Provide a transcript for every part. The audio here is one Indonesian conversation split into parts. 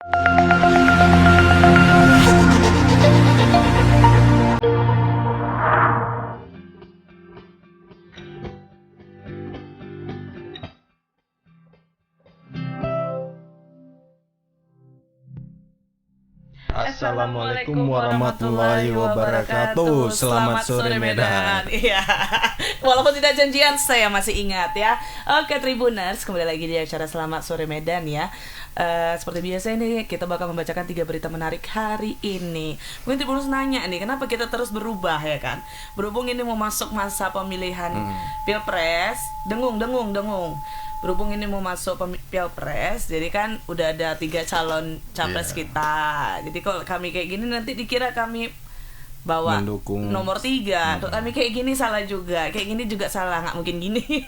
Assalamualaikum warahmatullahi wabarakatuh. Selamat sore Medan. Iya. Walaupun tidak janjian, saya masih ingat ya. Oke Tribuners, kembali lagi di acara Selamat Sore Medan ya. Seperti biasa ini kita bakal membacakan 3 berita menarik hari ini. Mungkin Tribuners nanya nih, kenapa kita terus berubah ya kan? Berhubung ini mau masuk masa pemilihan Pilpres, dengung. Berhubung ini mau masuk Pilpres, jadi kan udah ada 3 calon capres kita. Jadi kalau kami kayak gini nanti dikira kami bawa mendukung nomor 3. Kalau kami kayak gini salah juga, kayak gini juga salah, nggak mungkin gini.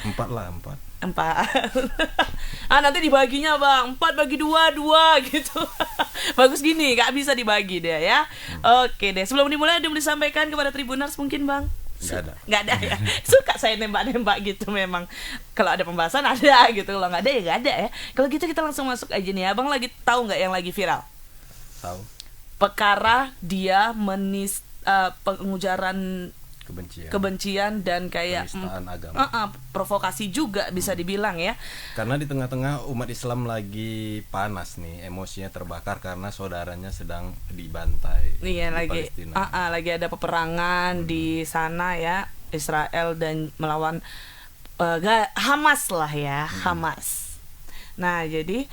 4. Nanti dibaginya bang, 4 bagi 2 gitu. Bagus gini, nggak bisa dibagi deh ya. Oke deh, sebelum dimulai ada yang disampaikan kepada Tribuners mungkin bang? Nggak ada ya. Suka saya nembak gitu memang. Kalau ada pembahasan ada gitu, kalau nggak ada ya nggak ada ya. Kalau gitu kita langsung masuk aja nih. Abang lagi tahu nggak yang lagi viral? Tahu. Perkara dia pengujaran kebencian dan kayak penistaan agama. Provokasi juga bisa dibilang ya. Karena di tengah-tengah umat Islam lagi panas nih, emosinya terbakar karena saudaranya sedang dibantai. Iya, lagi ada peperangan di sana ya, Israel dan melawan Hamas lah ya, Hamas. Nah, jadi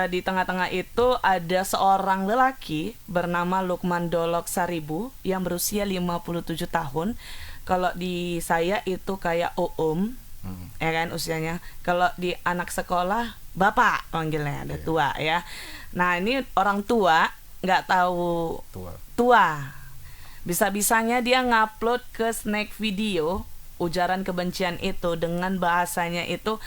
di tengah-tengah itu ada seorang lelaki bernama Lukman Dolok Saribu yang berusia 57 tahun. Kalau di saya itu kayak ya kan usianya. Kalau di anak sekolah bapak panggilnya, ada tua ya. Nah ini orang tua, nggak tahu tua. Bisa-bisanya dia ngupload ke snack video ujaran kebencian itu dengan bahasanya itu,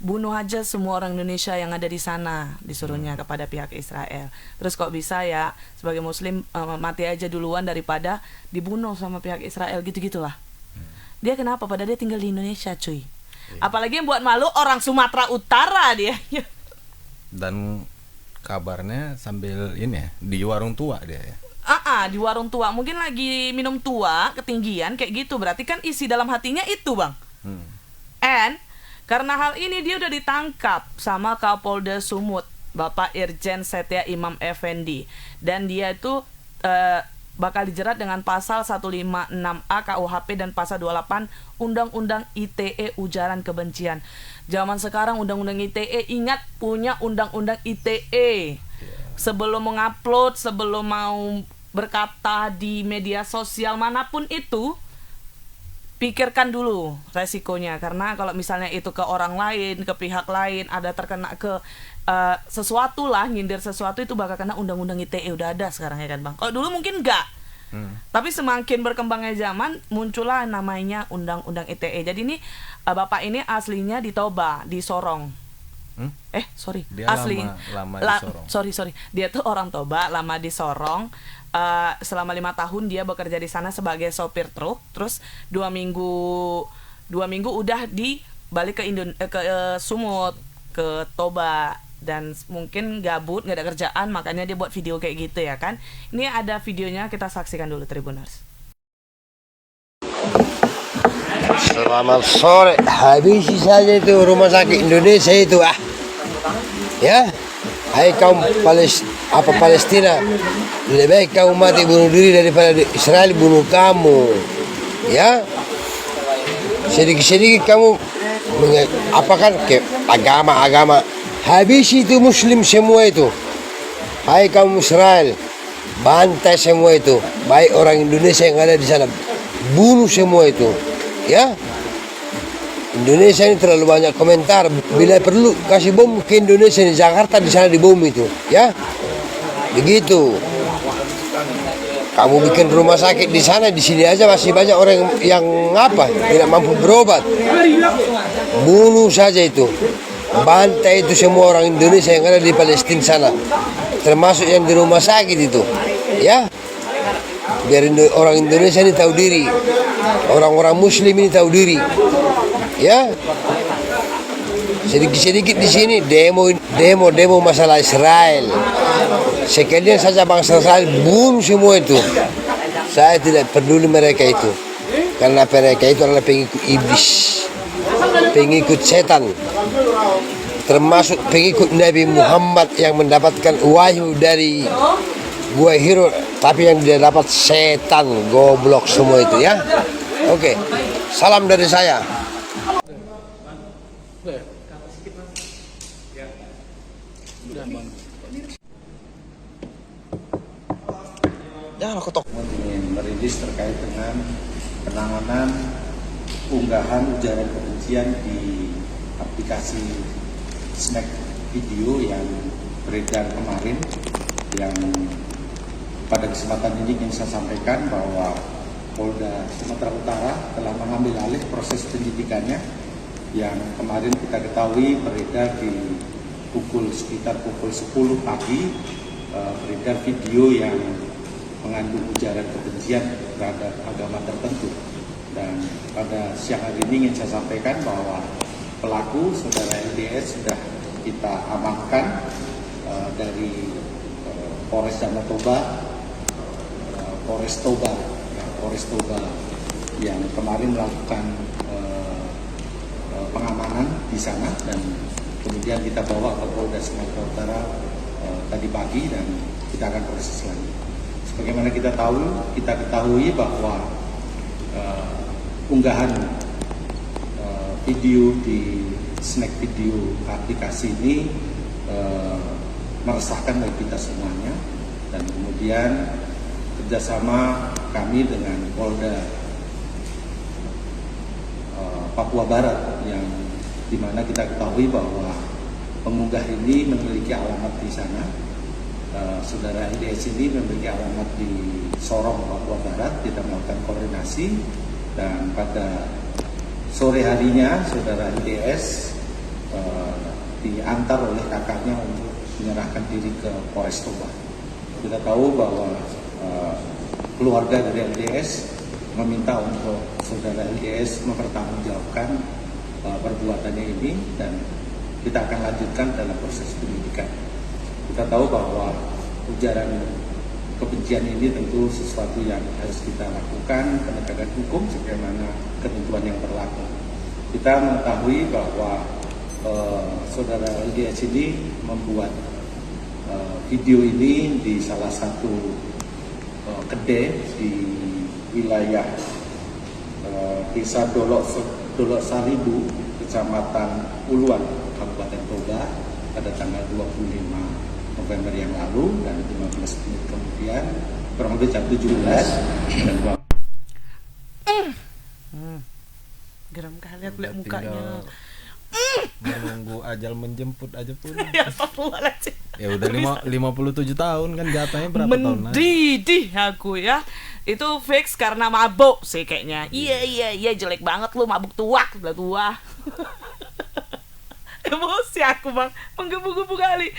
bunuh aja semua orang Indonesia yang ada di sana, disuruhnya kepada pihak Israel. Terus kok bisa ya sebagai muslim mati aja duluan daripada dibunuh sama pihak Israel, gitu-gitulah. Dia kenapa? Padahal dia tinggal di Indonesia cuy. Apalagi yang buat malu orang Sumatera Utara dia. Dan kabarnya sambil ini ya, di warung tua dia ya. Di warung tua, mungkin lagi minum tua ketinggian kayak gitu. Berarti kan isi dalam hatinya itu bang. And karena hal ini dia udah ditangkap sama Kapolda Sumut, Bapak Irjen Setia Imam Effendi. Dan dia itu bakal dijerat dengan pasal 156A KUHP dan pasal 28 Undang-Undang ITE ujaran kebencian. Zaman sekarang Undang-Undang ITE, ingat punya Undang-Undang ITE. Sebelum mengupload, sebelum mau berkata di media sosial manapun itu, pikirkan dulu resikonya, karena kalau misalnya itu ke orang lain, ke pihak lain, ada terkena ke sesuatu lah, nyindir sesuatu, itu bakal kena undang-undang ITE. Udah ada sekarang ya kan bang. Kalau dulu mungkin enggak. Tapi semakin berkembangnya zaman, muncullah namanya undang-undang ITE. Jadi ini bapak ini aslinya di Toba, di Sorong. Dia asli lama di Sorong. Sorry. Dia tuh orang Toba, lama di Sorong. Selama 5 tahun dia bekerja di sana sebagai sopir truk. Terus 2 minggu udah dibalik ke Sumut, ke Toba, dan mungkin gabut, nggak ada kerjaan, makanya dia buat video kayak gitu ya kan. Ini ada videonya, kita saksikan dulu Tribuners. Selamat sore, habisi saja itu rumah sakit Indonesia itu ya. Hai kaum Palestina, lebih baik kamu mati bunuh diri daripada Israel bunuh kamu ya. Sedikit-sedikit kamu apakan ke agama, habis itu muslim semua itu. Hai kaum Israel, bantai semua itu, baik orang Indonesia yang ada di sana, bunuh semua itu ya. Indonesia ini terlalu banyak komentar. Bila perlu kasih bom ke Indonesia, di Jakarta, di sana dibom itu ya. Begitu. Kamu bikin rumah sakit di sana, di sini aja masih banyak orang yang tidak mampu berobat. Bunuh saja itu. Bantai itu semua orang Indonesia yang ada di Palestina sana, termasuk yang di rumah sakit itu ya. Biar orang Indonesia ini tahu diri, orang-orang muslim ini tahu diri ya. sedikit-sedikit di sini demo masalah Israel. Sekalian saja bangsa Israel boom semua itu. Saya tidak peduli mereka itu, karena mereka itu adalah pengikut iblis, pengikut setan, termasuk pengikut Nabi Muhammad yang mendapatkan wahyu dari Gua Hiro, tapi yang dia dapat setan, goblok semua itu ya. Oke, salam dari saya. Jangan ketok. Ingin merilis terkait dengan penanganan unggahan ujaran kebencian di aplikasi snack video yang beredar kemarin, yang pada kesempatan ini ingin saya sampaikan bahwa Polda Sumatera Utara telah mengambil alih proses penyidikannya yang kemarin kita ketahui beredar di sekitar pukul 10 pagi, beredar video yang mengandung ujaran kebencian terhadap agama tertentu. Dan pada siang hari ini ingin saya sampaikan bahwa pelaku saudara LDS sudah kita amankan dari Polres Danau Toba, Polres Toba yang kemarin melakukan pengamanan di sana, dan kemudian kita bawa ke Polda Sumatera Utara tadi pagi, dan kita akan proses lagi. Sebagaimana kita ketahui bahwa unggahan video di snack video aplikasi ini meresahkan bagi kita semuanya, dan kemudian kerjasama kami dengan Polda Papua Barat, yang dimana kita ketahui bahwa pengunggah ini memiliki alamat di sana. Saudara LDS ini memiliki alamat di Sorong, Papua Barat. Kita melakukan koordinasi, dan pada sore harinya saudara LDS diantar oleh kakaknya untuk menyerahkan diri ke Polres Toba. Kita tahu bahwa keluarga dari LDS meminta untuk saudara LDS mempertanggungjawabkan perbuatannya ini, dan kita akan lanjutkan dalam proses penyidikan. Kita tahu bahwa ujaran kebencian ini tentu sesuatu yang harus kita lakukan, penegakan hukum sebagaimana ketentuan yang berlaku. Kita mengetahui bahwa saudara LDS ini membuat video ini di salah satu kedai di wilayah Desa Dolok Saribu, Kecamatan Uluan, Kabupaten Toba, pada tanggal 25 November yang lalu, dan 15 menit kemudian kurang lebih jam 17 dan geram kali aku lihat mukanya. Menunggu ajal menjemput aja pun. Ya astagfirullahaladzim. Ya udah 57 tahun kan, jatahnya berapa tahun lagi? Mendidih aku ya. Itu fix karena mabuk sih kayaknya. Iya jelek banget lu, mabuk tua, udah tua. Emosi aku bang, menggebu-gebu kali.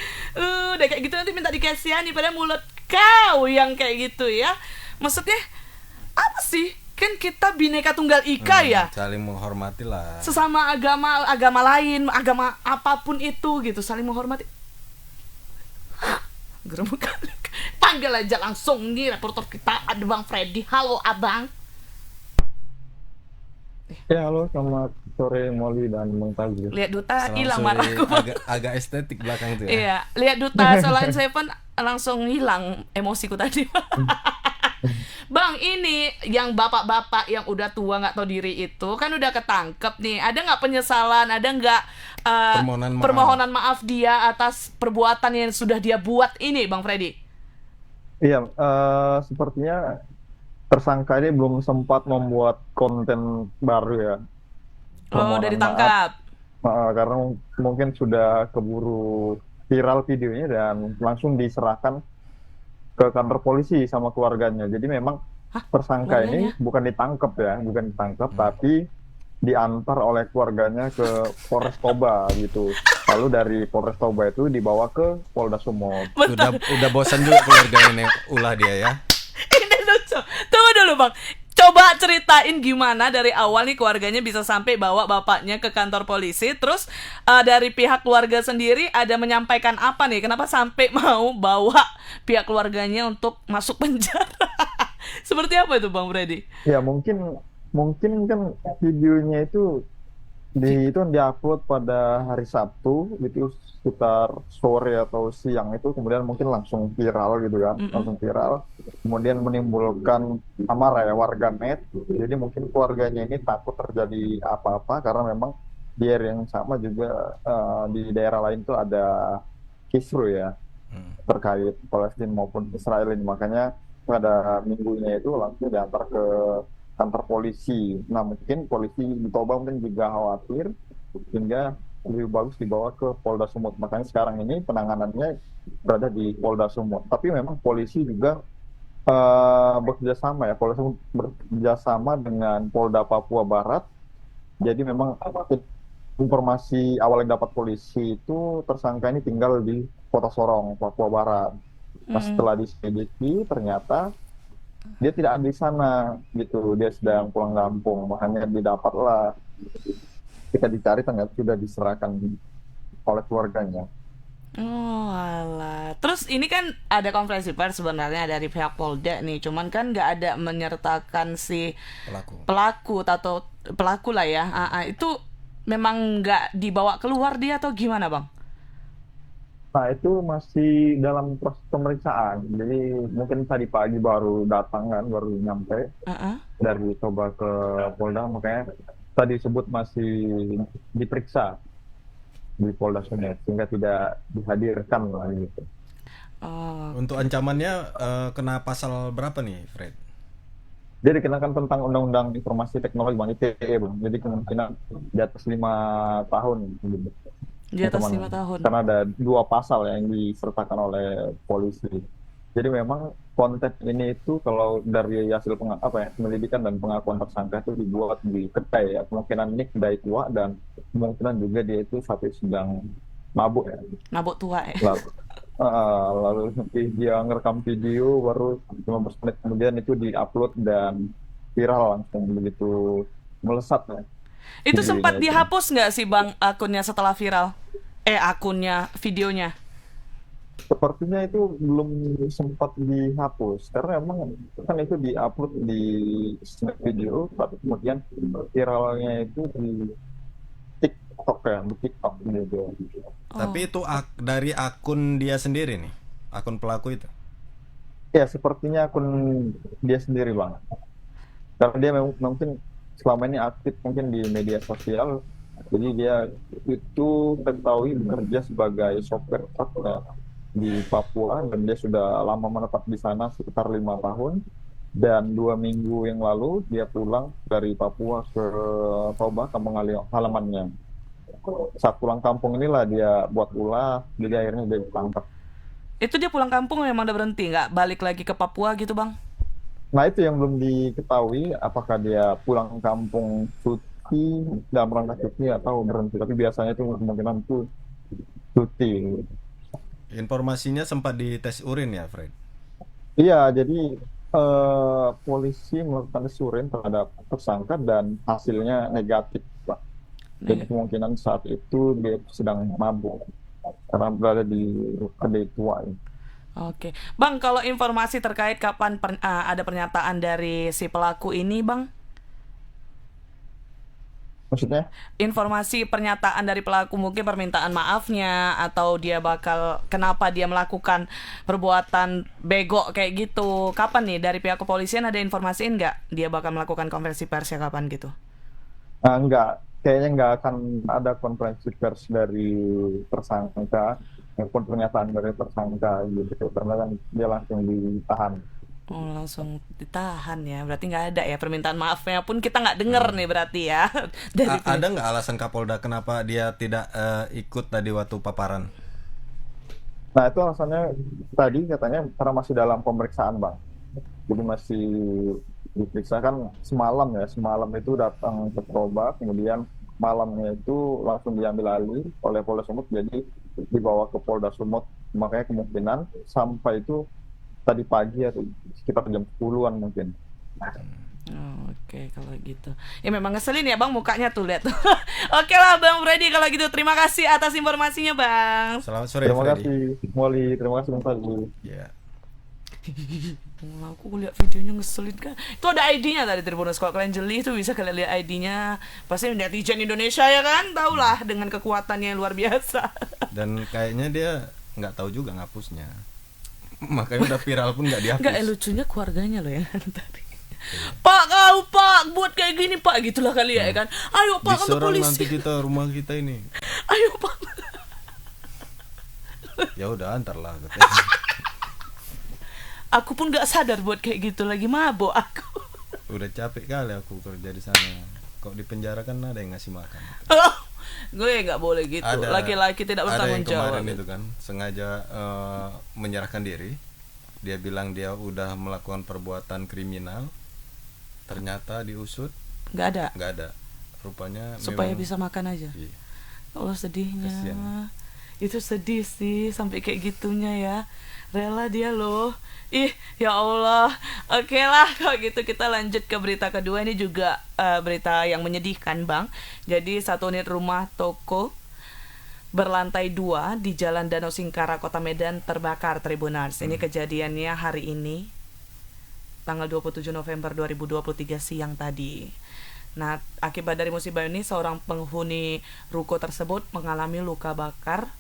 Udah kayak gitu nanti minta dikasihani pada mulut kau yang kayak gitu ya. Maksudnya apa sih? Kan kita bineka tunggal ika ya. Saling menghormati lah. Sesama agama lain, agama apapun itu gitu, saling menghormati. Gerem kali. Panggil aja langsung nih reporter kita, ada Bang Freddy. Halo abang. Ya halo, selamat sore Molly dan Bang Tagir. Lihat duta Selamat hilang sore, marahku. agak estetik belakang itu ya. Iya, lihat duta Solan Seven langsung hilang emosiku tadi. Bang, ini yang bapak-bapak yang udah tua nggak tahu diri itu kan udah ketangkep nih. Ada nggak penyesalan? Ada nggak permohonan maaf dia atas perbuatan yang sudah dia buat ini, Bang Freddy? Iya, sepertinya tersangka ini belum sempat membuat konten baru ya. Oh, udah ditangkap. Karena mungkin sudah keburu viral videonya dan langsung diserahkan ke kantor polisi sama keluarganya. Jadi memang tersangka ini bukan ditangkap, tapi diantar oleh keluarganya ke Polres Toba gitu. Lalu dari Polres Toba itu dibawa ke Polda Sumut. Udah bosan juga keluarga ini ulah dia ya. Ini lucu. Tunggu dulu Bang. Coba ceritain gimana dari awal nih keluarganya bisa sampai bawa bapaknya ke kantor polisi. Terus dari pihak keluarga sendiri ada menyampaikan apa nih? Kenapa sampai mau bawa pihak keluarganya untuk masuk penjara? Seperti apa itu Bang Freddy? Ya mungkin mungkin kan videonya itu itu kan diupload pada hari Sabtu itu sekitar sore atau siang itu, kemudian mungkin langsung viral gitu kan, langsung viral, kemudian menimbulkan amarah ya warganet. Jadi mungkin keluarganya ini takut terjadi apa-apa karena memang di area yang sama juga di daerah lain tuh ada kisru ya terkait Palestina maupun Israel ini, makanya pada minggunya itu langsung diantar ke kantor polisi. Nah mungkin polisi di Toba mungkin juga khawatir sehingga lebih bagus dibawa ke Polda Sumut. Makanya sekarang ini penanganannya berada di Polda Sumut. Tapi memang polisi juga bekerja sama ya, Polda Sumut bekerja sama dengan Polda Papua Barat. Jadi memang informasi awal yang dapat polisi itu tersangka ini tinggal di Kota Sorong, Papua Barat. Nah, setelah diselidiki ternyata dia tidak ada di sana gitu, dia sedang pulang kampung, makanya didapatlah, ketika dicari ternyata sudah diserahkan oleh keluarganya. Oh alah. Terus ini kan ada konferensi pers sebenarnya dari pihak Polda nih, cuman kan nggak ada menyertakan si pelaku atau pelaku lah ya. Itu memang nggak dibawa keluar dia atau gimana Bang? Nah itu masih dalam proses pemeriksaan, jadi mungkin tadi pagi baru datang kan, baru nyampe dari Toba ke Polda, makanya tadi disebut masih diperiksa di Polda Sumut sehingga tidak dihadirkan lah gitu. Untuk ancamannya kena pasal berapa nih, Fred? Dia dikenakan tentang Undang-Undang Informasi Teknologi Bang, ITE Bang. Jadi kemungkinan di atas 5 tahun gitu. Di atas 5 tahun. Karena ada 2 pasal yang disertakan oleh polisi. Jadi memang konten ini itu kalau dari hasil penyelidikan dan pengakuan tersangka itu dibuat di kedai ya. Kemungkinan ini kedai tua dan kemungkinan juga dia itu sampai sedang mabuk ya. Mabuk tua ya. Lalu nanti dia ngerekam video baru 15 menit kemudian itu diupload dan viral langsung begitu melesat ya. Itu sempat dihapus nggak sih Bang akunnya setelah viral? Akunnya, videonya? Sepertinya itu belum sempat dihapus karena emang kan itu diupload di snap video, tapi kemudian viralnya itu di TikTok ya, di TikTok gitu. Tapi itu dari akun dia sendiri nih, akun pelaku itu? Ya sepertinya akun dia sendiri Bang. Karena dia mungkin selama ini aktif mungkin di media sosial, jadi dia itu ketahui bekerja sebagai sopir truk di Papua dan dia sudah lama menetap di sana sekitar 5 tahun, dan 2 minggu yang lalu dia pulang dari Papua ke Toba, kampung halamannya. Saat pulang kampung inilah dia buat ulah, jadi akhirnya dia ditangkap. Itu dia pulang kampung memang udah berhenti, nggak balik lagi ke Papua gitu Bang? Nah itu yang belum diketahui, apakah dia pulang kampung cuti, dalam rangka cuti atau berhenti, tapi biasanya itu kemungkinan itu cuti. Informasinya sempat dites urin ya, Fred? Iya, jadi polisi melakukan tes urin terhadap tersangka dan hasilnya negatif, Pak. Jadi kemungkinan saat itu dia sedang mabuk karena berada di kedai tua. Oke, Bang, kalau informasi terkait kapan ada pernyataan dari si pelaku ini, Bang? Maksudnya? Informasi pernyataan dari pelaku, mungkin permintaan maafnya atau dia bakal kenapa dia melakukan perbuatan bego kayak gitu. Kapan nih dari pihak kepolisian ada informasiin nggak dia bakal melakukan konferensi persnya kapan gitu? Enggak, kayaknya nggak akan ada konferensi pers dari tersangka maupun pernyataan dari tersangka gitu, karena kan dia langsung ditahan. Oh, langsung ditahan ya. Berarti nggak ada ya permintaan maafnya pun kita nggak denger nih berarti ya. Ada nggak alasan Kapolda kenapa dia tidak ikut tadi waktu paparan? Nah itu alasannya tadi katanya karena masih dalam pemeriksaan Bang. Jadi masih diperiksa kan semalam itu datang ke Toba, kemudian malamnya itu langsung diambil alih oleh Polda Sumut, jadi dibawa ke Polda Sumut. Makanya kemungkinan sampai itu tadi pagi atau sekitar jam 10-an mungkin. Oh, oke kalau gitu. Ya memang ngeselin ya Bang mukanya tuh lihat. Oke lah Bang Freddy kalau gitu terima kasih atas informasinya Bang. Selamat sore Terima Freddy. kasih Molly, terima kasih Bang Fadli. Ya. Aku lihat videonya ngeselin kan. Itu ada ID-nya tadi Tribuners. Kalau kalian jeli tuh bisa kalian lihat ID-nya. Pasti netizen Indonesia ya kan, tahulah dengan kekuatannya yang luar biasa. Dan kayaknya dia nggak tahu juga ngapusnya. Makanya udah viral pun nggak dihapus. Enggak, lucunya keluarganya loh yang tadi. Pak kau Pak buat kayak gini Pak gitulah kali ya kan. Ayo Pak kantor Diserang polisi. nanti kita rumah kita ini. Ayo Pak. Ya udah antarlah katanya. Aku pun nggak sadar buat kayak gitu lagi mabok aku. Udah capek kali aku kerja di sana. Kok di penjara kan ada yang ngasih makan. Gue nggak boleh gitu. Ada- Laki-laki tidak Ada bertanggung yang jawab. kemarin itu kan sengaja menyerahkan diri. Dia bilang dia udah melakukan perbuatan kriminal. Ternyata diusut Nggak ada. nggak ada. Rupanya Supaya memang- bisa makan aja. Iya. Allah sedihnya. Kasian. Itu sedih sih sampai kayak gitunya ya. Rela dia loh. Ih, ya Allah. Oke lah kalau gitu kita lanjut ke berita kedua. Ini juga berita yang menyedihkan, Bang. Jadi satu unit rumah toko berlantai 2 di Jalan Danau Singkara, Kota Medan terbakar Tribuners. Ini kejadiannya hari ini tanggal 27 November 2023 siang tadi. Nah, akibat dari musibah ini seorang penghuni ruko tersebut mengalami luka bakar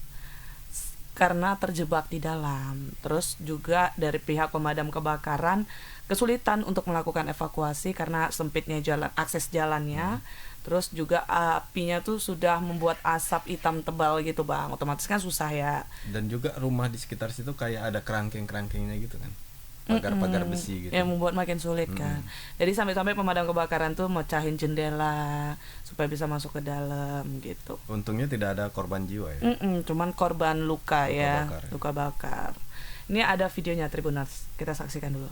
karena terjebak di dalam. Terus juga dari pihak pemadam kebakaran kesulitan untuk melakukan evakuasi karena sempitnya jalan, akses jalannya. Terus juga apinya tuh sudah membuat asap hitam tebal gitu Bang. Otomatis kan susah ya. Dan juga rumah di sekitar situ kayak ada kerangkeng-kerangkengnya gitu kan. Pagar-pagar besi gitu. Yang membuat makin sulit kan. Jadi sampai-sampai pemadam kebakaran tuh mecahin jendela supaya bisa masuk ke dalam gitu. Untungnya tidak ada korban jiwa ya. Cuman korban luka ya, bakar ya. luka bakar. Ini ada videonya Tribuners, kita saksikan dulu.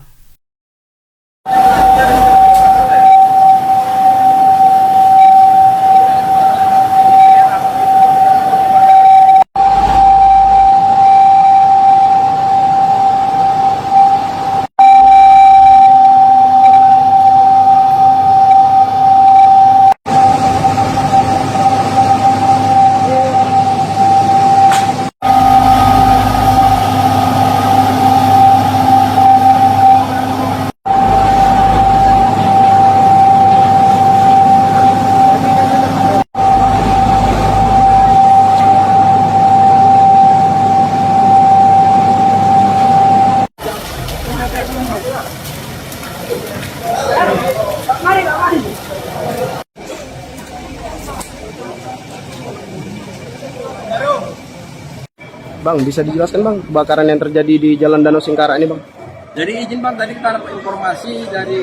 Bang, bisa dijelaskan Bang kebakaran yang terjadi di Jalan Danau Singkara ini Bang? Jadi izin Bang, tadi kita dapat informasi dari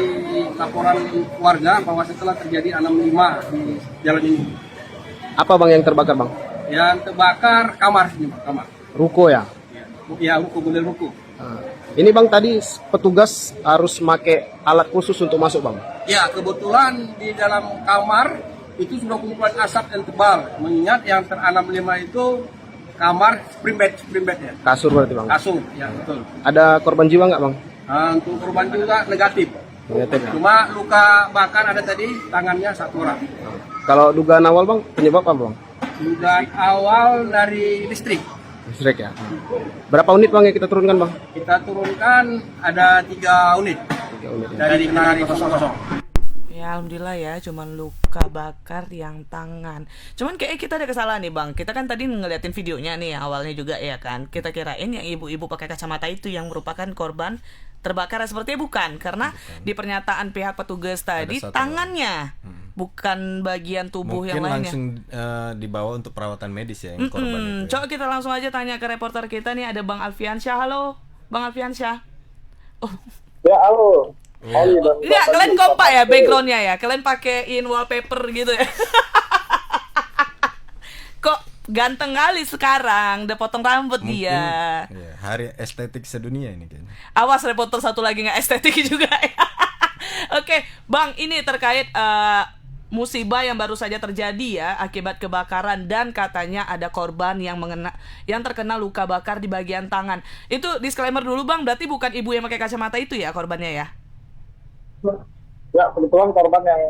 laporan warga bahwa setelah terjadi 65 di jalan ini. Apa Bang yang terbakar Bang? Yang terbakar kamar sini, Bang, kamar. Ruko ya? Ya, ruko, kulir ruko. Nah, ini Bang tadi petugas harus pakai alat khusus untuk masuk Bang? Ya, kebetulan di dalam kamar itu sudah kumpulan asap yang tebal. Mengingat yang ter-65 itu kamar spring bed ya. Kasur berarti Bang? Kasur, ya betul. Ada korban jiwa nggak Bang? Untuk korban juga negatif. Negatif ya? Cuma luka bakar ada tadi, tangannya satu orang. Kalau dugaan awal Bang, penyebab apa Bang? Dugaan awal dari listrik. Listrik ya? Berapa unit Bang yang kita turunkan Bang? Kita turunkan ada 3 unit 3 unit ya. dari Kenari 00. Ya alhamdulillah ya, cuman luka bakar yang tangan. Cuman kayak kita ada kesalahan nih Bang. Kita kan tadi ngeliatin videonya nih awalnya juga ya kan. Kita kirain yang ibu-ibu pakai kacamata itu yang merupakan korban terbakar, sepertinya bukan. Karena di pernyataan pihak petugas tadi satu tangannya, bukan bagian tubuh Mungkin yang lainnya. langsung dibawa untuk perawatan medis ya yang korban itu. Ya. Coba kita langsung aja tanya ke reporter kita nih, ada Bang Alfiansyah. Halo Bang Alfiansyah. Oh, Ya, halo. enggak, kalian kompak ya backgroundnya ya. Kalian pakein wallpaper gitu ya. Kok ganteng kali sekarang, udah potong rambut dia. Iya, hari estetik sedunia ini kayaknya. Awas reporter satu lagi nggak estetik juga ya. Oke, Bang, ini terkait musibah yang baru saja terjadi ya akibat kebakaran dan katanya ada korban yang terkena luka bakar di bagian tangan. Itu disclaimer dulu Bang, berarti bukan ibu yang pakai kacamata itu ya korbannya ya? Ya, kebetulan korban yang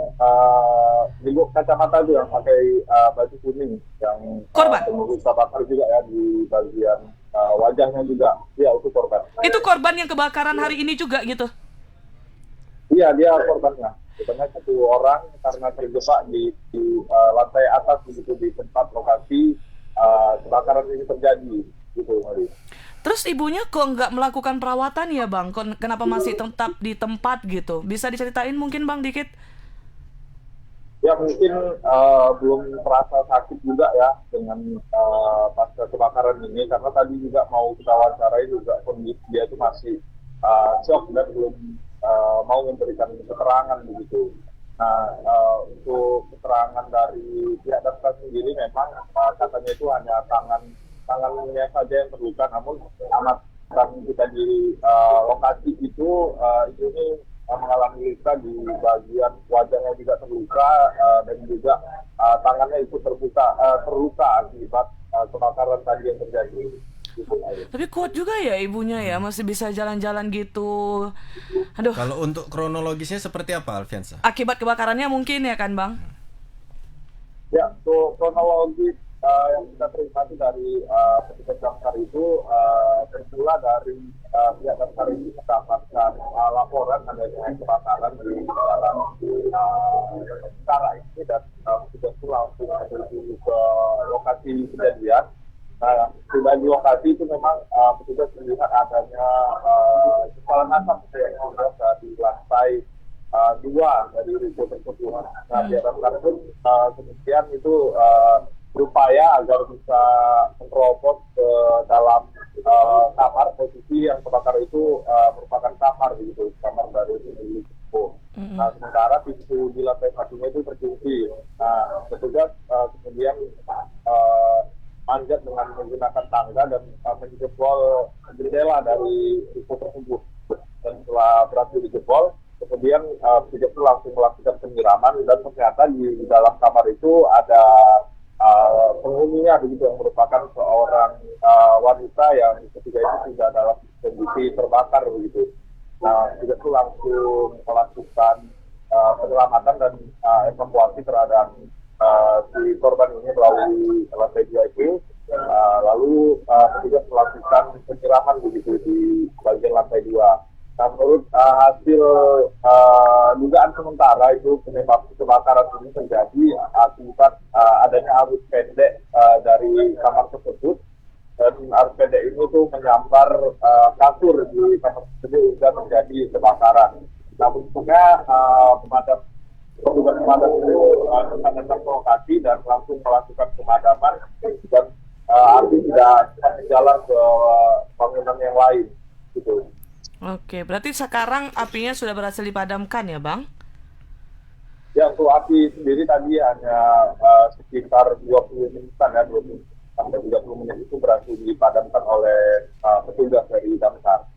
ribut kacamata itu yang pakai baju kuning, yang Korban? luka bakar juga ya di bagian wajahnya juga. Dia itu korban. Itu korban yang kebakaran hari ini juga gitu? Iya, dia korbannya. Sebenarnya satu orang karena terjebak di lantai atas begitu di tempat lokasi kebakaran ini terjadi. Gitu, Mari. Terus ibunya kok nggak melakukan perawatan ya bang? Kenapa masih tetap di tempat gitu? Bisa diceritain mungkin bang dikit? Ya mungkin belum merasa sakit juga ya dengan pasca kebakaran ini, karena tadi juga mau kita wawancarai juga kondisi dia itu masih shock dan belum mau memberikan keterangan begitu. Nah untuk keterangan dari pihak damkar sendiri memang katanya itu hanya tangannya saja yang terluka, namun amatan kita di lokasi itu ini mengalami luka di bagian wajahnya juga terluka dan juga tangannya itu terluka akibat kebakaran tadi yang terjadi. Tapi kuat juga ya ibunya ya, masih bisa jalan-jalan gitu. Aduh. Kalau untuk kronologisnya seperti apa, Alfiansa? Akibat kebakarannya mungkin ya kan bang? Ya, untuk kronologi yang kita terima dari petugas damkar itu bermula dari pihak damkar ini mendapatkan laporan adanya kebakaran di dalam cara ini, dan petugas itu langsung menuju ke lokasi kejadian. Nah, sudah di lokasi itu memang petugas melihat adanya kepalan asap yang sudah di lantai 2 dari ruko tersebut. Nah, pihak damkar pun kemudian itu berupaya agar bisa menerobos ke dalam kamar. Posisi yang kebakar itu merupakan kamar begitu, kamar dari pemilik ruko. Nah, sementara pintu di lantai satunya itu terkunci. Nah, petugas kemudian manjat dengan menggunakan tangga dan menjebol jendela dari ruko tersebut. Dan setelah berhasil dijebol, kemudian petugas itu langsung melakukan penyiraman, dan ternyata di dalam kamar itu ada penghuninya begitu, yang merupakan seorang wanita yang ketika itu sudah dalam kondisi terbakar begitu. Nah, petugas itu langsung melakukan penyelamatan dan evakuasi terhadap si korban ini melalui lantai 2 itu. Lalu petugas melakukan penyiraman begitu di bagian lantai 2. Nah, menurut hasil dugaan sementara itu penyebab kebakaran ini terjadi akibat adanya arus pendek dari kamar tersebut, dan arus pendek ini tuh menyambar kasur di kamar tersebut hingga terjadi kebakaran. Nah, untungnya petugas pemadam itu datang ke lokasi dan langsung melakukan pemadaman, dan api tidak jalan ke bangunan yang lain gitu. Oke, berarti sekarang apinya sudah berhasil dipadamkan ya bang? Ya, untuk api sendiri tadi hanya sekitar 20 menitan ya, 20 sampai 30 menit itu berhasil dipadamkan oleh petugas dari damkar.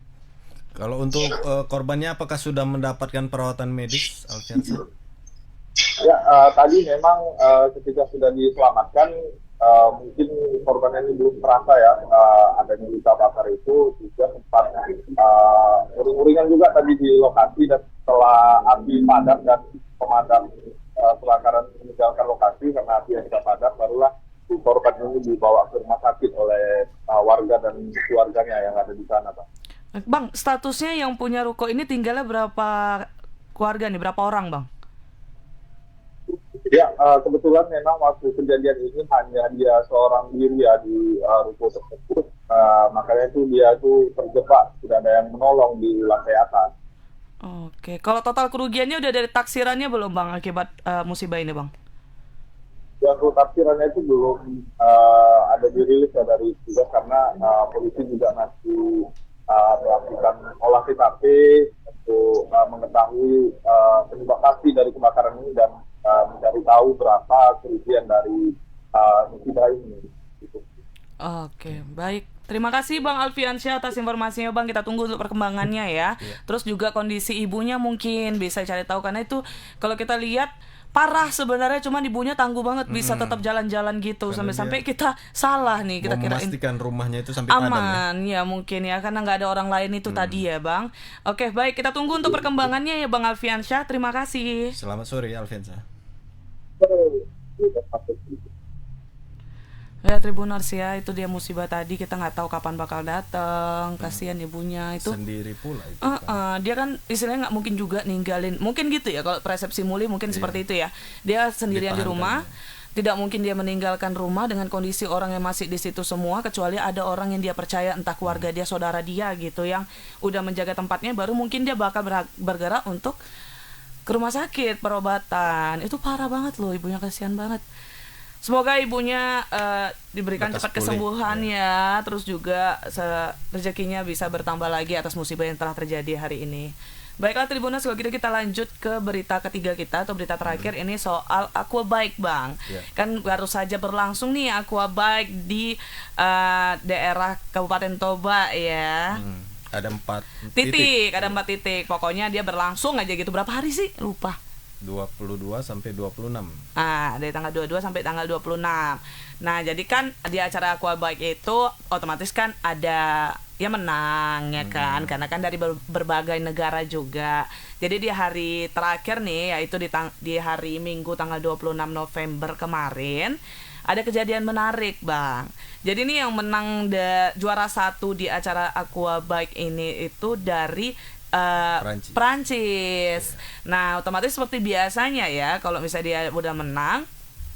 Kalau untuk korbannya apakah sudah mendapatkan perawatan medis, Alfiansa? Ya, tadi memang ketika sudah diselamatkan, mungkin korbannya ini belum terasa ya adanya luka bakar itu, juga sempat uring-uringan juga tadi di lokasi, dan setelah api padam dan pemadam kebakaran meninggalkan lokasi karena api yang sudah padam, barulah korban ini dibawa ke rumah sakit oleh warga dan keluarganya yang ada di sana, Pak. Bang, statusnya yang punya ruko ini tinggalnya berapa keluarga nih, berapa orang bang? Ya, kebetulan memang waktu kejadian ini hanya dia seorang diri ya di ruko tersebut. Makanya itu dia tuh terjebak, tidak ada yang menolong di lantai atas. Oke, kalau total kerugiannya udah dari taksirannya belum bang akibat musibah ini bang? Ya, untuk taksirannya itu belum ada dirilis ya dari tugas, karena polisi juga masih melakukan olah TKP untuk mengetahui penyebab pasti dari kebakaran ini dan mencari tahu berapa kerugian dari musibah ini. Oke, baik. Terima kasih Bang Alfiansyah atas informasinya Bang. Kita tunggu untuk perkembangannya ya. Terus juga kondisi ibunya mungkin bisa cari tahu, karena itu kalau kita lihat parah sebenarnya, cuman ibunya tangguh banget bisa tetap jalan-jalan gitu. Karena Sampai-sampai dia kita salah nih, kita Mau kirain memastikan rumahnya itu sampai padam ya. aman ya mungkin ya, karena nggak ada orang lain itu tadi ya Bang. Oke baik, kita tunggu untuk perkembangannya ya Bang Alfiansyah. Terima kasih. Selamat sore Alfiansa. Ya Tribuners ya, itu dia musibah tadi, kita nggak tahu kapan bakal datang. Kasihan ibunya itu. Sendiri pula itu kan. Dia kan istilahnya nggak mungkin juga ninggalin, mungkin gitu ya kalau persepsi Muli mungkin seperti itu ya. Dia sendirian di Ditahan rumah, tidak mungkin dia meninggalkan rumah dengan kondisi orang yang masih di situ semua, kecuali ada orang yang dia percaya, entah keluarga dia, saudara dia gitu, yang udah menjaga tempatnya, baru mungkin dia bakal bergerak untuk ke rumah sakit perobatan. Itu parah banget loh, ibunya kasihan banget. Semoga ibunya diberikan Lekas cepat pulih, kesembuhan ya, terus juga rezekinya bisa bertambah lagi atas musibah yang telah terjadi hari ini. Baiklah Tribuners, kalau gitu kita lanjut ke berita ketiga kita atau berita terakhir. Ini soal Aquabike Bang. Kan baru saja berlangsung nih Aquabike di daerah Kabupaten Toba ya. Ada 4 Titik, ada 4 titik. Pokoknya dia berlangsung aja gitu. Berapa hari sih? Lupa. 22 sampai 26. Dari tanggal 22 sampai tanggal 26. Nah, jadi kan di acara Aquabike itu otomatis kan ada ya menang ya kan, karena kan dari berbagai negara juga. Jadi di hari terakhir nih, yaitu di hari Minggu tanggal 26 November kemarin, ada kejadian menarik Bang. Jadi nih yang menang juara 1 di acara Aquabike ini itu dari Prancis. Nah, otomatis seperti biasanya ya, kalau misalnya dia udah menang,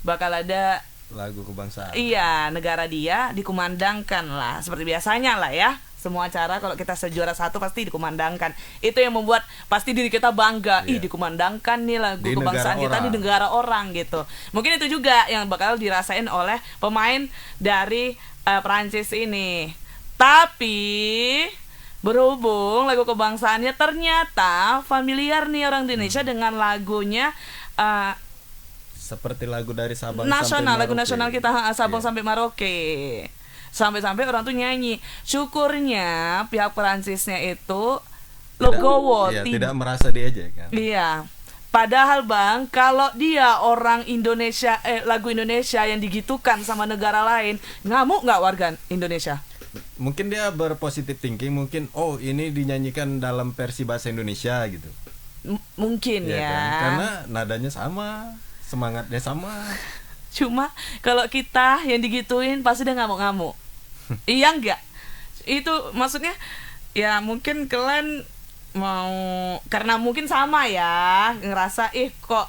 bakal ada lagu kebangsaan. Iya, negara dia dikumandangkan lah, seperti biasanya lah ya. Semua acara kalau kita sejuara 1 pasti dikumandangkan. Itu yang membuat pasti diri kita bangga. Ih, dikumandangkan nih lagu Di kebangsaan kita di negara orang gitu. Mungkin itu juga yang bakal dirasain oleh pemain dari Prancis ini. Tapi berhubung lagu kebangsaannya ternyata familiar nih orang Indonesia dengan lagunya seperti lagu dari Sabang nasional, sampai lagu Merauke. nasional kita Sabang sampai Merauke. Sampai-sampai orang tuh nyanyi. Syukurnya pihak Perancisnya itu legowo, tidak merasa diejek kan. Iya. Padahal Bang, kalau dia orang Indonesia, lagu Indonesia yang digitukan sama negara lain, ngamuk nggak warga Indonesia? Mungkin dia berpositif thinking, mungkin ini dinyanyikan dalam versi bahasa Indonesia gitu. Mungkin ya. Kan? Karena nadanya sama, semangatnya sama. Cuma kalau kita yang digituin pasti dia ngamuk-ngamuk. Iya enggak? Itu maksudnya ya mungkin kalian mau, karena mungkin sama ya, ngerasa kok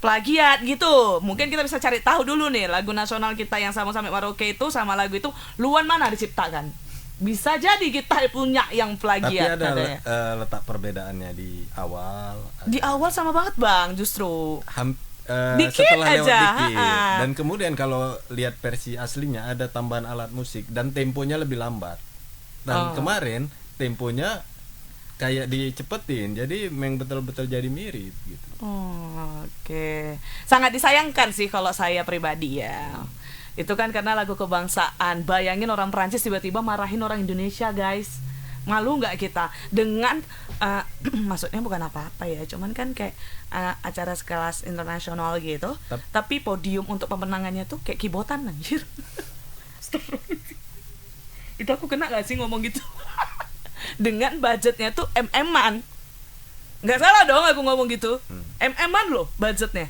plagiat gitu. Mungkin kita bisa cari tahu dulu nih lagu nasional kita yang sama sampai Merauke itu sama lagu itu luan mana diciptakan. Bisa jadi kita punya yang plagiat. Tapi ada letak perbedaannya di awal. Di awal sama banget Bang, justru. Dikit Setelah lewat aja, dikit. Dan kemudian kalau lihat versi aslinya ada tambahan alat musik dan temponya lebih lambat. Dan kemarin temponya kayak dicepetin, jadi memang betul-betul jadi mirip gitu. Oke. Sangat disayangkan sih kalau saya pribadi ya. Itu kan karena lagu kebangsaan. Bayangin orang Prancis tiba-tiba marahin orang Indonesia, guys. Malu nggak kita dengan maksudnya bukan apa-apa ya, cuman kan kayak acara sekelas internasional gitu, tapi podium untuk pemenangannya tuh kayak kibotan anjir. Itu aku kena gak sih ngomong gitu? Dengan budgetnya tuh MM-an. Nggak salah dong aku ngomong gitu. MM-an loh budgetnya.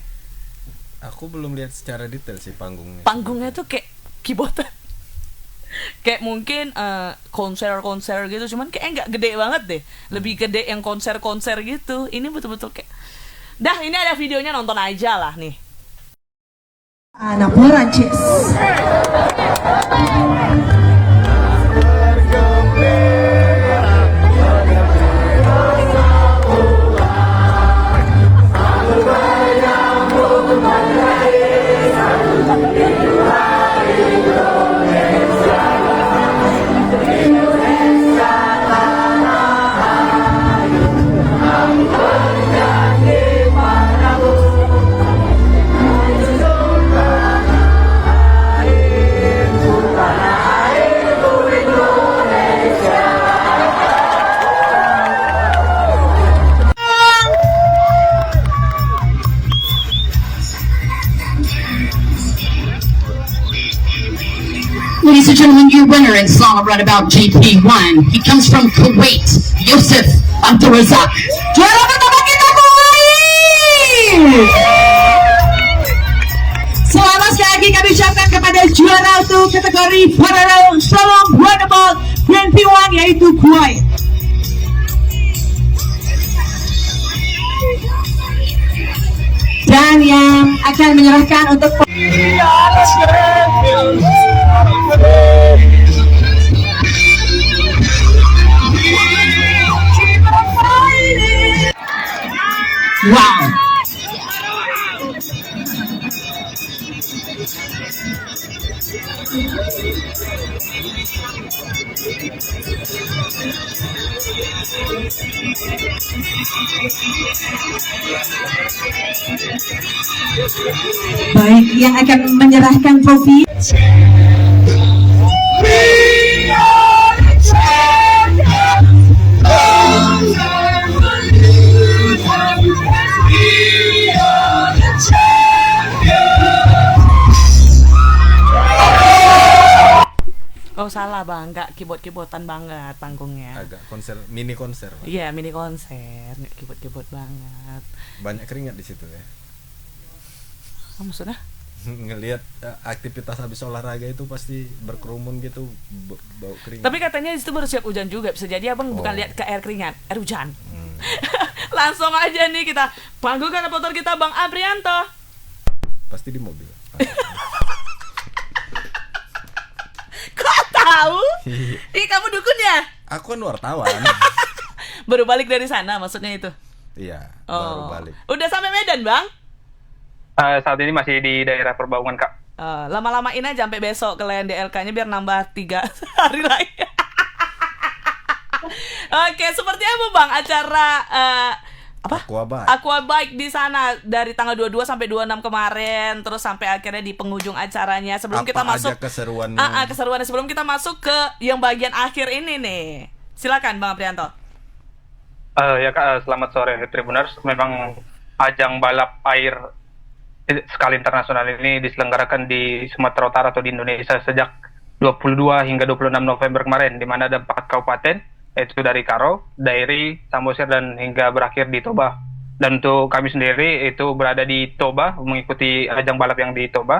Aku belum lihat secara detail sih panggungnya. Panggungnya tuh kayak kibotan. Kayak mungkin konser-konser gitu, cuman kayak nggak gede banget deh. Lebih gede yang konser-konser gitu. Ini betul-betul kayak ini ada videonya, nonton aja lah nih. Anak Perancis. Ladies and gentlemen, your winner in slalom runabout GP1. He comes from Kuwait, Yusuf Abdulrazak. Juara pertama kita Kuwait. Selamat sekali lagi kami ucapkan kepada juara untuk kategori paralel slalom runabout Grand Prix 1 yaitu Kuwait. Dan yang akan menyerahkan untuk Wow. baik yang akan menyerahkan trofi. Oh salah bang, nggak keyboard-keyboardan banget panggungnya. Agak mini konser. Iya mini konser, nggak keyboard banget. Banyak keringat di situ ya. Oh, maksudnya? Ngelihat aktivitas habis olahraga itu pasti berkerumun gitu, bau keringat. Tapi katanya di situ baru siap hujan juga, bisa jadi abang bukan lihat ke air keringat, air hujan. Langsung aja nih kita panggungkan reporter kita Bang Aprianto. Pasti di mobil. Kok tahu? Ih kamu dukun ya? Aku kan wartawan. Baru balik dari sana maksudnya itu? Iya, baru balik. Udah sampai Medan bang? Saat ini masih di daerah Perbaungan kak. Lama-lamain aja sampai besok ke DLK-nya biar nambah 3 hari lagi. Oke, seperti apa bang acara Aquabike di sana dari tanggal 22 sampai 26 kemarin, terus sampai akhirnya di penghujung acaranya. Sebelum kita masuk keseruannya. Keseruannya sebelum kita masuk ke yang bagian akhir ini nih. Silakan Bang Aprianto. Ya kak, selamat sore Tribuners. Memang ajang balap air skala internasional ini diselenggarakan di Sumatera Utara atau di Indonesia sejak 22 hingga 26 November kemarin, di mana ada 4 kabupaten, yaitu dari Karo, Dairi, Samosir, dan hingga berakhir di Toba. Dan untuk kami sendiri itu berada di Toba, mengikuti ajang balap yang di Toba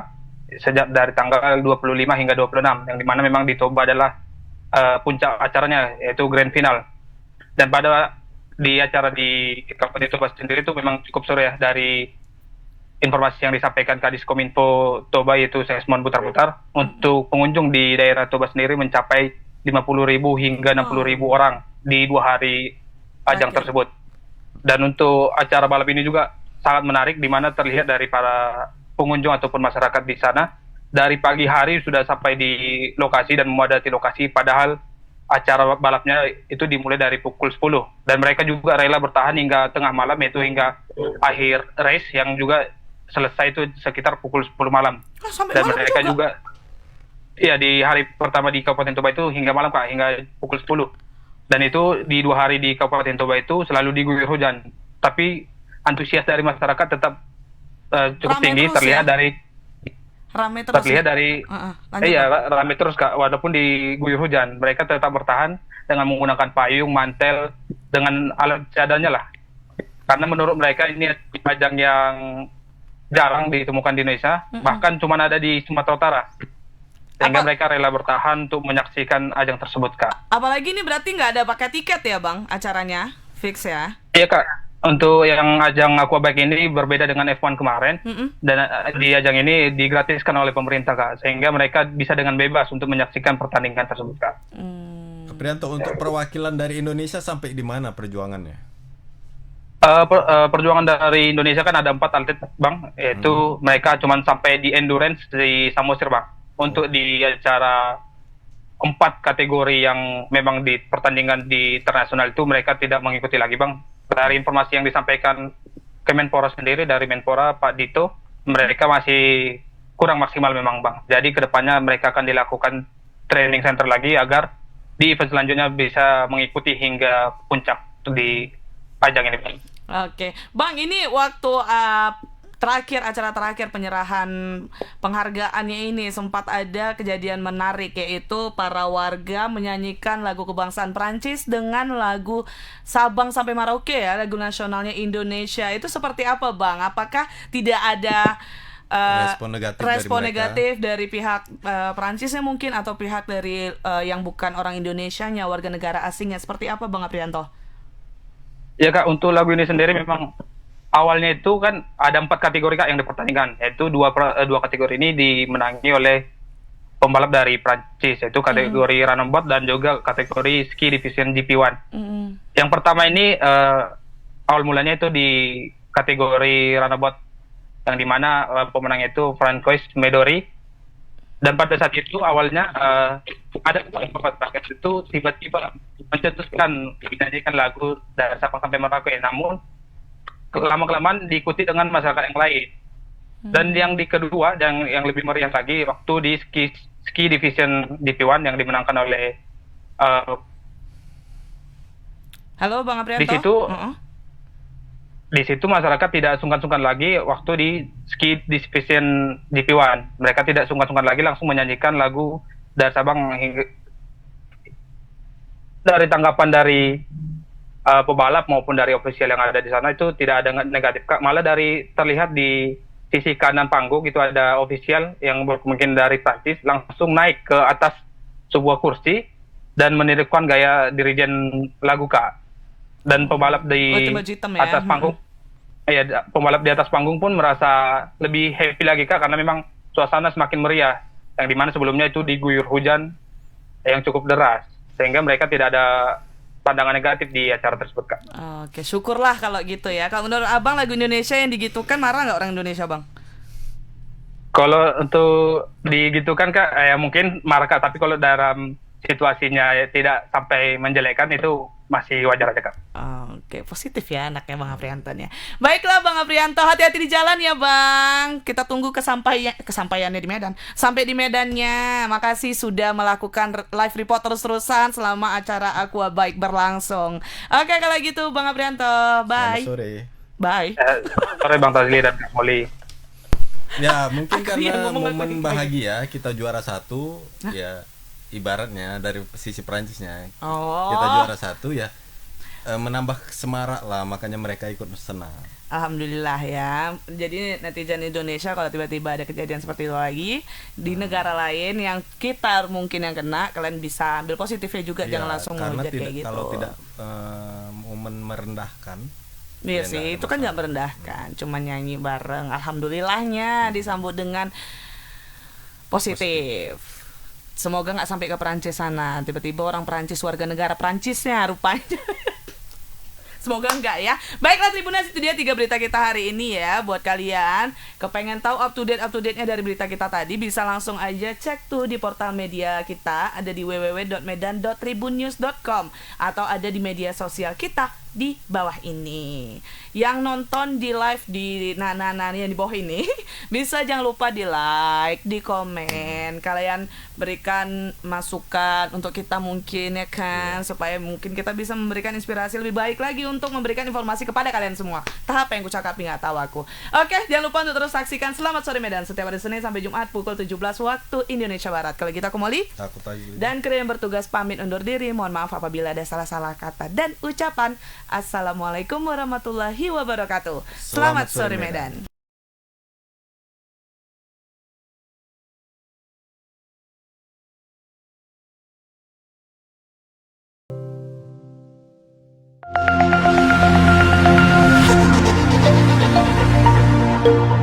sejak dari tanggal 25 hingga 26, yang dimana memang di Toba adalah puncak acaranya, yaitu grand final. Dan di acara di Kabupaten Toba sendiri itu memang cukup seru ya, dari informasi yang disampaikan Kadis Kominfo Toba, yaitu Sesmon Putar-Putar, untuk pengunjung di daerah Toba sendiri mencapai 50.000 hingga 60.000 orang di 2 hari ajang tersebut. Dan untuk acara balap ini juga sangat menarik, di mana terlihat dari para pengunjung ataupun masyarakat di sana dari pagi hari sudah sampai di lokasi dan memadati lokasi, padahal acara balapnya itu dimulai dari pukul 10, dan mereka juga rela bertahan hingga tengah malam, yaitu hingga akhir race yang juga selesai itu sekitar pukul 10 malam. Dan mereka juga iya, di hari pertama di Kabupaten Toba itu hingga malam kak, hingga pukul 10. Dan itu di 2 hari di Kabupaten Toba itu selalu diguyur hujan. Tapi antusias dari masyarakat tetap cukup Rame tinggi, terus terlihat ya? dari Rame terus. terlihat dari rame terus kak, walaupun diguyur hujan, mereka tetap bertahan dengan menggunakan payung, mantel, dengan alat seadanya lah. Karena menurut mereka ini ajang yang jarang ditemukan di Indonesia, bahkan cuma ada di Sumatera Utara. Sehingga mereka rela bertahan untuk menyaksikan ajang tersebut, Kak. Apalagi ini berarti nggak ada pakai tiket ya, Bang, acaranya? Fix ya? Iya, Kak. Untuk yang ajang Aquabike ini berbeda dengan F1 kemarin, dan di ajang ini digratiskan oleh pemerintah, Kak. Sehingga mereka bisa dengan bebas untuk menyaksikan pertandingan tersebut, Kak. Aprianto, untuk perwakilan dari Indonesia sampai di mana perjuangannya? Perjuangan dari Indonesia kan ada 4 atlet bang, yaitu mereka cuman sampai di endurance di Samosir bang. Untuk di acara 4 kategori yang memang di pertandingan di internasional itu mereka tidak mengikuti lagi bang. Dari informasi yang disampaikan Kemenpora sendiri, dari Menpora Pak Dito, mereka masih kurang maksimal memang bang. Jadi kedepannya mereka akan dilakukan training center lagi agar di event selanjutnya bisa mengikuti hingga puncak di ajang ini bang. Oke, Bang, ini waktu acara terakhir penyerahan penghargaannya ini sempat ada kejadian menarik, yaitu para warga menyanyikan lagu kebangsaan Prancis dengan lagu Sabang sampai Merauke ya, lagu nasionalnya Indonesia. Itu seperti apa Bang? Apakah tidak ada respon negatif dari pihak Prancisnya mungkin, atau pihak dari yang bukan orang Indonesianya, warga negara asingnya? Seperti apa Bang Aprianto? Ya Kak, untuk lagu ini sendiri memang awalnya itu kan ada 4 kategori Kak yang dipertandingkan, yaitu dua kategori ini dimenangi oleh pembalap dari Prancis, yaitu kategori runabout dan juga kategori ski division GP1. Yang pertama ini awal mulanya itu di kategori runabout, yang dimana pemenangnya itu Francois Medori. Dan pada saat itu awalnya ada pembalap Prancis itu tiba-tiba mencetuskan menyanyikan lagu dari Sabang sampai Merauke, namun lama-kelamaan diikuti dengan masyarakat yang lain. Dan yang di kedua, yang lebih meriah lagi, waktu di ski division DP1 yang dimenangkan oleh Halo Bang Aprianto. Di situ masyarakat tidak sungkan-sungkan lagi waktu di ski division DP1. Mereka tidak sungkan-sungkan lagi, langsung menyanyikan lagu dari Sabang. Dari tanggapan dari pebalap maupun dari ofisial yang ada di sana itu tidak ada negatif Kak. Malah terlihat di sisi kanan panggung itu ada ofisial yang mungkin dari Prancis langsung naik ke atas sebuah kursi dan menirukan gaya dirijen lagu Kak. Dan pebalap di atas panggung, pembalap di atas panggung pun merasa lebih happy lagi Kak, karena memang suasana semakin meriah, yang dimana sebelumnya itu diguyur hujan yang cukup deras, sehingga mereka tidak ada pandangan negatif di acara tersebut Kak. Oke, syukurlah kalau gitu ya. Kalau menurut Abang lagu Indonesia yang digitukan, marah nggak orang Indonesia Bang? Kalau untuk digitukan Kak, mungkin marah Kak, tapi kalau dalam situasinya tidak sampai menjelekkan itu masih wajar aja Kak. Oke, positif ya anaknya Bang Aprianto ya. Baiklah Bang Aprianto, hati-hati di jalan ya Bang. Kita tunggu kesampaiannya di Medan. Sampai di Medannya. Makasih sudah melakukan live report terus-terusan selama acara Aqua Bike berlangsung. Oke, kalau gitu Bang Aprianto, bye. Selamat sore. Bye. Sore Bang Tazli dan Kak Molly. Ya, mungkin karena momen bahagia kita juara 1 ya. Ibaratnya dari sisi Perancisnya kita juara 1 ya, menambah semarak lah, makanya mereka ikut senang. Alhamdulillah ya. Jadi netizen Indonesia kalau tiba-tiba ada kejadian seperti itu lagi di negara lain yang kita mungkin yang kena, kalian bisa ambil positifnya juga, jangan langsung menghujat kayak gitu. Kalau tidak momen merendahkan. Iya sih, itu kan nggak merendahkan, cuma nyanyi bareng. Alhamdulillahnya disambut dengan positif. Semoga nggak sampai ke Perancis sana. Tiba-tiba orang Perancis, warga negara Perancisnya rupanya. Semoga enggak ya. Baiklah Tribuners, itu dia 3 berita kita hari ini ya. Buat kalian kepengen tahu up to date-nya dari berita kita tadi, bisa langsung aja cek tuh di portal media kita. Ada di www.medan.tribunnews.com atau ada di media sosial kita di bawah ini. Yang nonton di live di yang di bawah ini bisa jangan lupa di like, di komen, kalian berikan masukan untuk kita mungkin ya kan, supaya mungkin kita bisa memberikan inspirasi lebih baik lagi untuk memberikan informasi kepada kalian semua. Tahap yang kucakapi nggak tahu aku. Oke, jangan lupa untuk terus saksikan Selamat Sore Medan setiap hari Senin sampai Jumat pukul 17 waktu Indonesia Barat. Kalau gitu aku Molly dan kru yang bertugas pamit undur diri. Mohon maaf apabila ada salah-salah kata dan ucapan. Assalamualaikum warahmatullahi wabarakatuh. Selamat Sore Medan. Thank you.